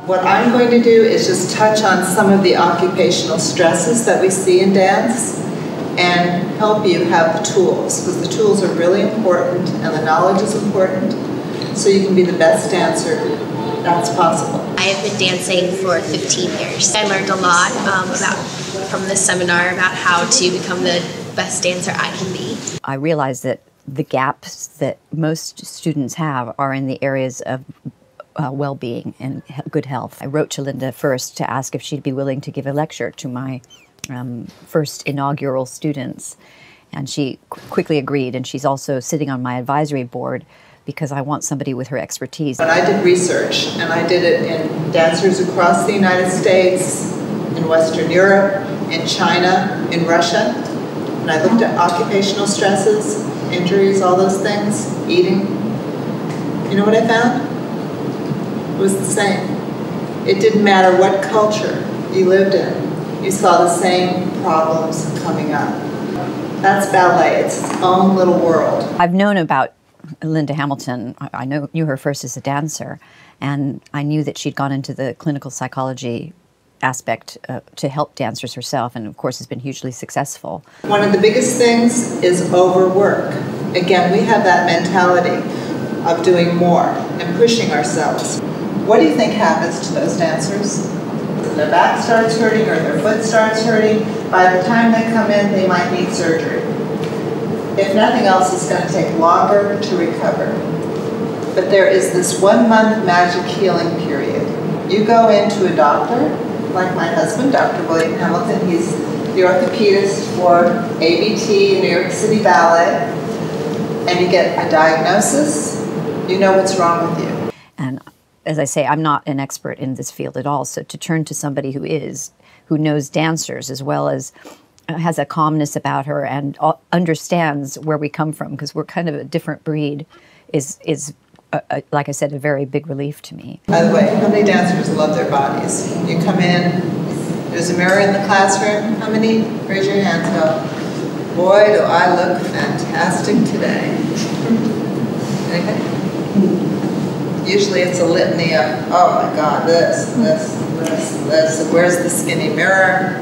What I'm going to do is just touch on some of the occupational stresses that we see in dance and help you have the tools, because the tools are really important and the knowledge is important, so you can be the best dancer that's possible. I have been dancing for 15 years. I learned a lot from this seminar about how to become the best dancer I can be. I realized that the gaps that most students have are in the areas of well-being and good health. I wrote to Linda first to ask if she'd be willing to give a lecture to my first inaugural students, and she quickly agreed, and she's also sitting on my advisory board because I want somebody with her expertise. When I did research, and I did it in dancers across the United States, in Western Europe, in China, in Russia, and I looked at occupational stresses, injuries, all those things, eating, you know what I found? It was the same. It didn't matter what culture you lived in, you saw the same problems coming up. That's ballet, it's its own little world. I've known about Linda Hamilton. I knew her first as a dancer, and I knew that she'd gone into the clinical psychology aspect to help dancers herself, and of course has been hugely successful. One of the biggest things is overwork. Again, we have that mentality of doing more and pushing ourselves. What do you think happens to those dancers? Their back starts hurting or their foot starts hurting. By the time they come in, they might need surgery. If nothing else, it's going to take longer to recover. But there is this 1 month magic healing period. You go into a doctor, like my husband, Dr. William Hamilton. He's the orthopedist for ABT, New York City Ballet, and you get a diagnosis, you know what's wrong with you. And as I say, I'm not an expert in this field at all, so to turn to somebody who knows dancers as well as has a calmness about her and understands where we come from, because we're kind of a different breed, is like I said, a very big relief to me. By the way, how many dancers love their bodies? You come in, there's a mirror in the classroom. How many? Raise your hands, go. Boy, do I look fantastic today. Anybody? Usually it's a litany of, oh my God, this. Where's the skinny mirror?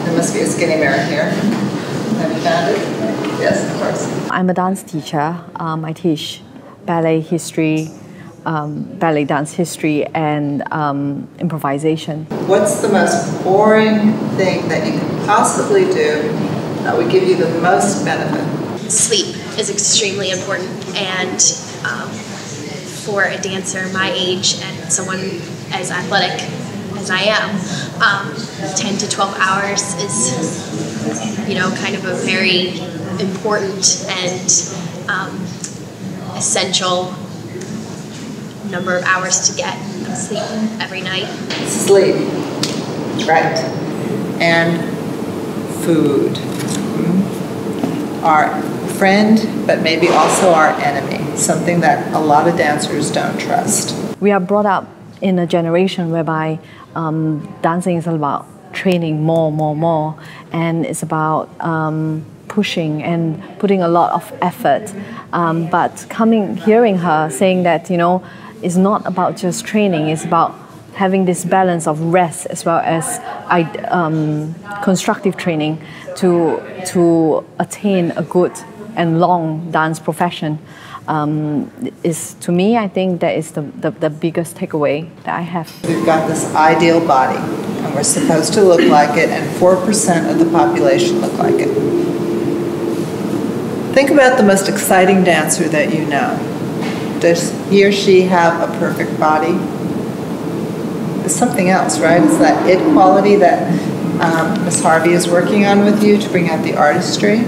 There must be a skinny mirror here. Have you found it? Yes, of course. I'm a dance teacher. I teach ballet history, ballet dance history, and improvisation. What's the most boring thing that you can possibly do that would give you the most benefit? Sleep is extremely important, and for a dancer my age and someone as athletic as I am, 10 to 12 hours is, kind of a very important and essential number of hours to get sleep every night. Sleep, right, and food. Our friend, but maybe also our enemy, something that a lot of dancers don't trust. We are brought up in a generation whereby dancing is all about training more, and it's about pushing and putting a lot of effort. But hearing her saying that, it's not about just training, it's about having this balance of rest as well as constructive training to attain a good and long dance profession is, to me, I think that is the biggest takeaway that I have. We've got this ideal body, and we're supposed to look like it, and 4% of the population look like it. Think about the most exciting dancer that you know. Does he or she have a perfect body? It's something else, right? It's that it quality that Ms. Harvey is working on with you to bring out the artistry.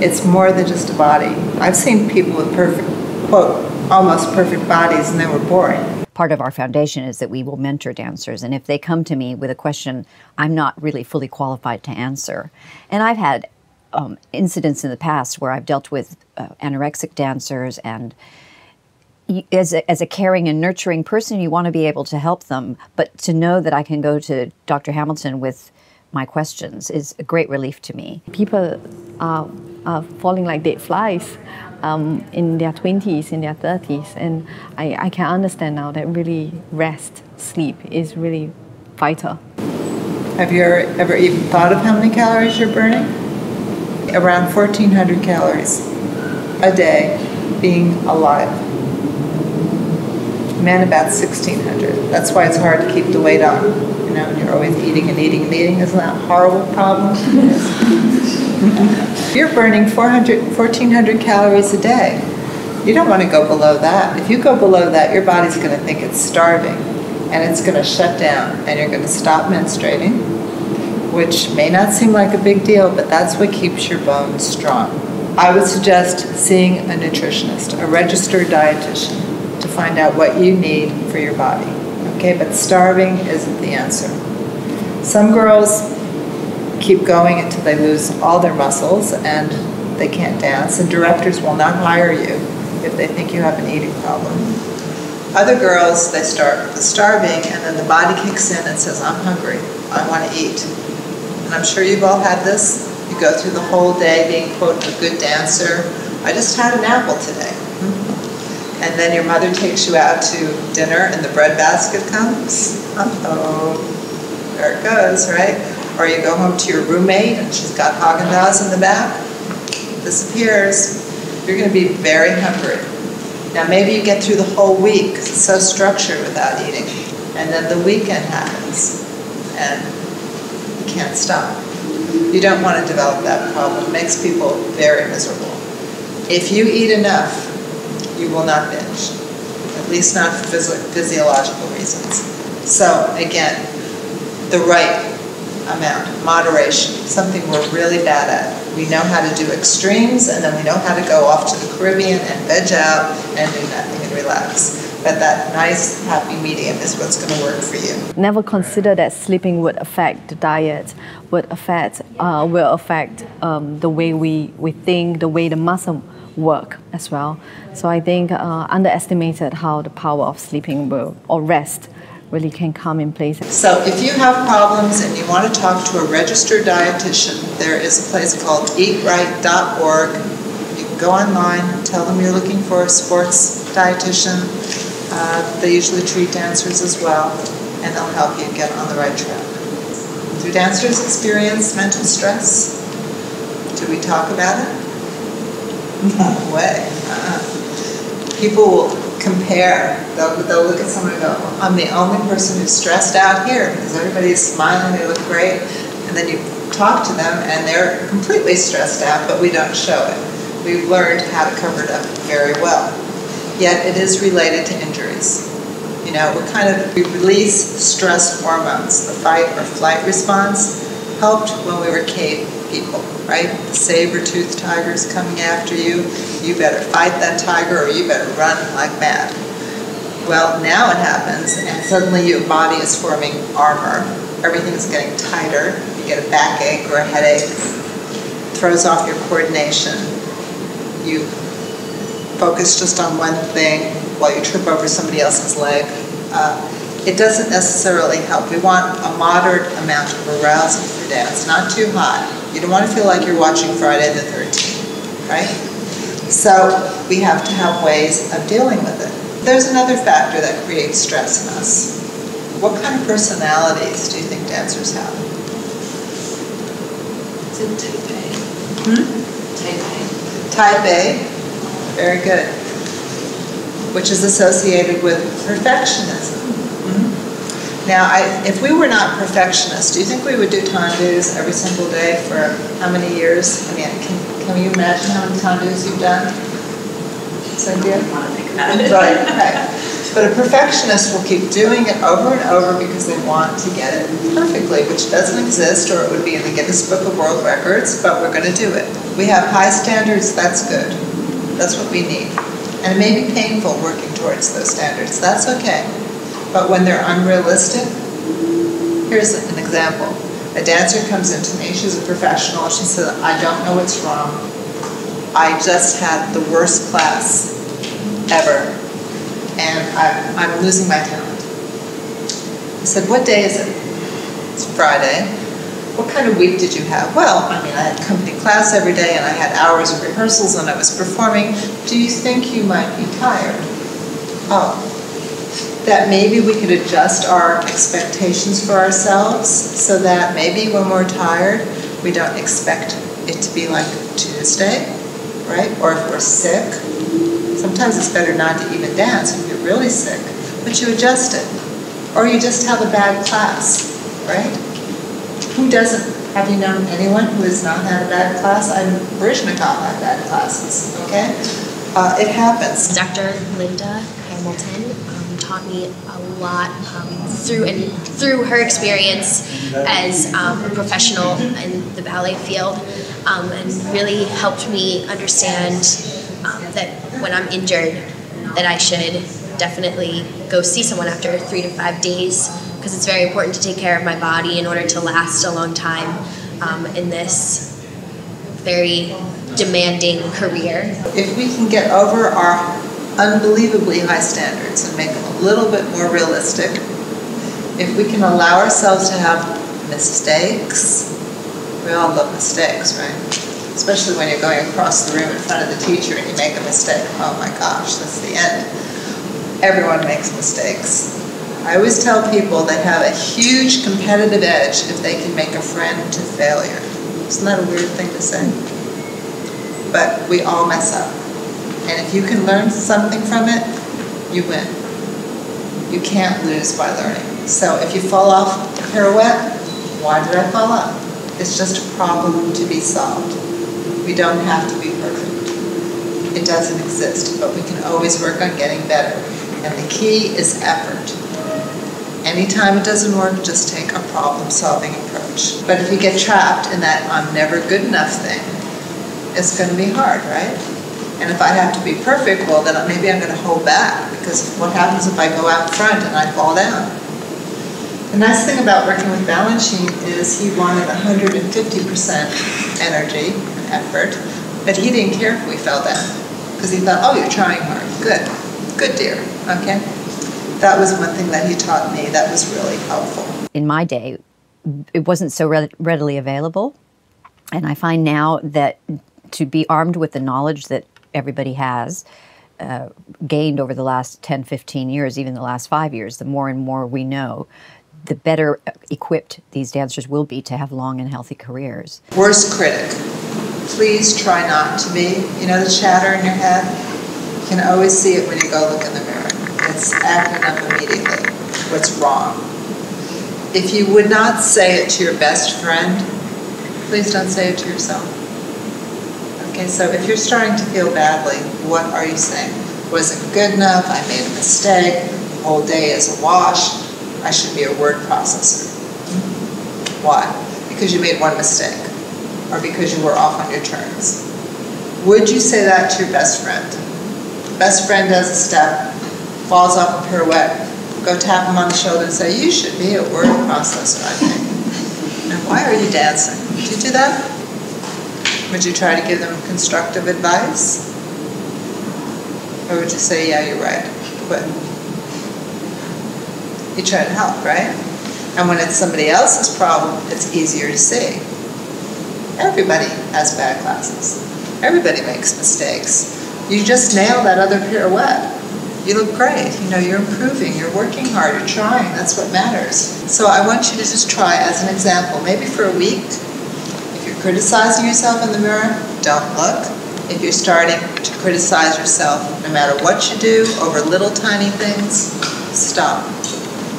It's more than just a body. I've seen people with perfect, quote, almost perfect bodies, and they were boring. Part of our foundation is that we will mentor dancers, and if they come to me with a question I'm not really fully qualified to answer, and I've had incidents in the past where I've dealt with anorexic dancers, and as a caring and nurturing person, you want to be able to help them, but to know that I can go to Dr. Hamilton with my questions is a great relief to me. People are falling like dead flies in their 20s, in their 30s. And I can understand now that really rest, sleep is really vital. Have you ever even thought of how many calories you're burning? Around 1,400 calories a day being alive. Men about 1,600. That's why it's hard to keep the weight on. You know, you're always eating and eating and eating. Isn't that a horrible problem? You're burning 1,400 calories a day. You don't want to go below that. If you go below that, your body's going to think it's starving, and it's going to shut down, and you're going to stop menstruating, which may not seem like a big deal, but that's what keeps your bones strong. I would suggest seeing a nutritionist, a registered dietitian, to find out what you need for your body. Okay, but starving isn't the answer. Some girls keep going until they lose all their muscles and they can't dance, and directors will not hire you if they think you have an eating problem. Other girls, they start starving, and then the body kicks in and says, I'm hungry, I want to eat. And I'm sure you've all had this. You go through the whole day being, quote, a good dancer. I just had an apple today. And then your mother takes you out to dinner and the breadbasket comes. Uh-oh, there it goes, right? Or you go home to your roommate and she's got Haagen-Dazs in the back. Disappears. You're going to be very hungry. Now maybe you get through the whole week, it's so structured without eating. And then the weekend happens and you can't stop. You don't want to develop that problem. It makes people very miserable. If you eat enough, you will not binge, at least not for physiological reasons. So again, the right amount, moderation, something we're really bad at. We know how to do extremes, and then we know how to go off to the Caribbean and veg out and do nothing and relax. But that nice, happy medium is what's going to work for you. Never consider that sleeping would affect the diet, will affect the way we think, the way the muscle work as well. So I think underestimated how the power of sleeping or rest really can come in place. So if you have problems and you want to talk to a registered dietitian, there is a place called eatright.org. You can go online, tell them you're looking for a sports dietitian. They usually treat dancers as well, and they'll help you get on the right track. Do dancers experience mental stress? Do we talk about it? No way. People will compare. They'll look at someone and go, I'm the only person who's stressed out here because everybody's smiling, they look great. And then you talk to them and they're completely stressed out, but we don't show it. We've learned how to cover it up very well. Yet it is related to injuries. You know, we release stress hormones. The fight or flight response helped when we were cave people, right? The saber-toothed tiger's coming after you. You better fight that tiger or you better run like mad. Well, now it happens and suddenly your body is forming armor. Everything's getting tighter. You get a backache or a headache. Throws off your coordination. You focus just on one thing while you trip over somebody else's leg. It doesn't necessarily help. We want a moderate amount of arousal for dance, not too high. You don't want to feel like you're watching Friday the 13th, right? So we have to have ways of dealing with it. There's another factor that creates stress in us. What kind of personalities do you think dancers have? Is it type A? Type A. Type A, very good. Which is associated with perfectionism. Now, if we were not perfectionists, do you think we would do tendus every single day for how many years? I mean, can you imagine how many tendus you've done? Cynthia? I want to think about it. Right. But a perfectionist will keep doing it over and over because they want to get it perfectly, which doesn't exist, or it would be in the Guinness Book of World Records, but we're going to do it. We have high standards, that's good. That's what we need. And it may be painful working towards those standards. That's okay. But when they're unrealistic, here's an example. A dancer comes into me, she's a professional, she said, I don't know what's wrong. I just had the worst class ever, and I'm losing my talent. I said, what day is it? It's Friday. What kind of week did you have? Well, I mean, I had company class every day and I had hours of rehearsals and I was performing. Do you think you might be tired? Oh, that maybe we could adjust our expectations for ourselves so that maybe when we're tired, we don't expect it to be like Tuesday, right? Or if we're sick, sometimes it's better not to even dance if you're really sick, but you adjust it. Or you just have a bad class, right? Who doesn't? Have you known anyone who has not had a bad class? I'm Baryshnikov had bad classes, okay? It happens. Dr. Linda Hamilton taught me a lot through her experience as a professional in the ballet field, and really helped me understand that when I'm injured, that I should definitely go see someone after 3 to 5 days, because it's very important to take care of my body in order to last a long time in this very demanding career. If we can get over our unbelievably high standards and make them a little bit more realistic, if we can allow ourselves to have mistakes, we all love mistakes, right? Especially when you're going across the room in front of the teacher and you make a mistake. Oh my gosh, that's the end. Everyone makes mistakes. I always tell people they have a huge competitive edge if they can make a friend to failure. Isn't that a weird thing to say? But we all mess up. And if you can learn something from it, you win. You can't lose by learning. So if you fall off a pirouette, why did I fall off? It's just a problem to be solved. We don't have to be perfect. It doesn't exist, but we can always work on getting better. And the key is effort. Anytime it doesn't work, just take a problem-solving approach. But if you get trapped in that I'm never good enough thing, it's going to be hard, right? And if I have to be perfect, well, then maybe I'm going to hold back, because what happens if I go out front and I fall down? The nice thing about working with Balanchine is he wanted 150% energy and effort, but he didn't care if we fell down, because he thought, oh, you're trying hard. Good. Good, dear. Okay? That was one thing that he taught me that was really helpful. In my day, it wasn't so readily available, and I find now that to be armed with the knowledge that everybody has gained over the last 10, 15 years, even the last 5 years, the more and more we know, the better equipped these dancers will be to have long and healthy careers. Worst critic. Please try not to be. You know the chatter in your head? You can always see it when you go look in the mirror. It's acting up immediately. What's wrong? If you would not say it to your best friend, please don't say it to yourself. Okay, so if you're starting to feel badly, what are you saying? Wasn't good enough, I made a mistake, the whole day is a wash, I should be a word processor. Why? Because you made one mistake, or because you were off on your turns. Would you say that to your best friend? Best friend does a step, falls off a pirouette, go tap him on the shoulder and say, you should be a word processor, I think. Now, why are you dancing? Did you do that? Would you try to give them constructive advice? Or would you say, yeah, you're right, quit? You try to help, right? And when it's somebody else's problem, it's easier to see. Everybody has bad classes. Everybody makes mistakes. You just nailed that other pirouette. You look great. You know, you're improving. You're working hard. You're trying. That's what matters. So I want you to just try as an example, maybe for a week. If you're criticizing yourself in the mirror, don't look. If you're starting to criticize yourself, no matter what you do, over little tiny things, stop.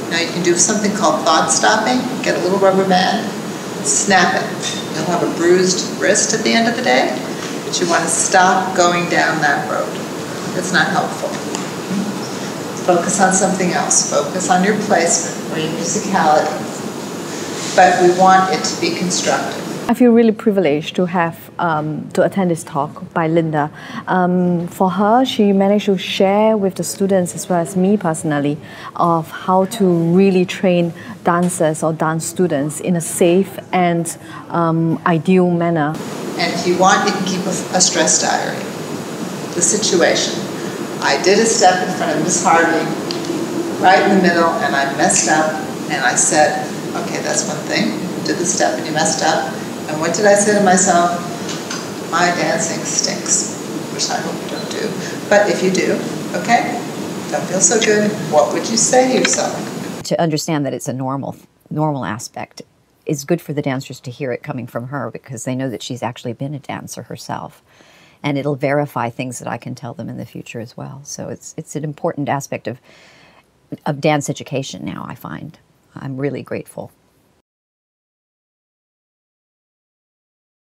Now you can do something called thought stopping. Get a little rubber band, snap it. You'll have a bruised wrist at the end of the day, but you want to stop going down that road. It's not helpful. Focus on something else. Focus on your placement or your musicality. But we want it to be constructive. I feel really privileged to have to attend this talk by Linda. For her, she managed to share with the students as well as me personally of how to really train dancers or dance students in a safe and ideal manner. And if you want, you can keep a stress diary. The situation. I did a step in front of Miss Harvey, right in the middle, and I messed up, and I said, okay, that's one thing. did the step and you messed up. And what did I say to myself? My dancing stinks, which I hope you don't do. But if you do, okay, don't feel so good. What would you say to yourself? To understand that it's a normal aspect is good for the dancers to hear it coming from her, because they know that she's actually been a dancer herself. And it'll verify things that I can tell them in the future as well. So it's an important aspect of dance education now, I find. I'm really grateful.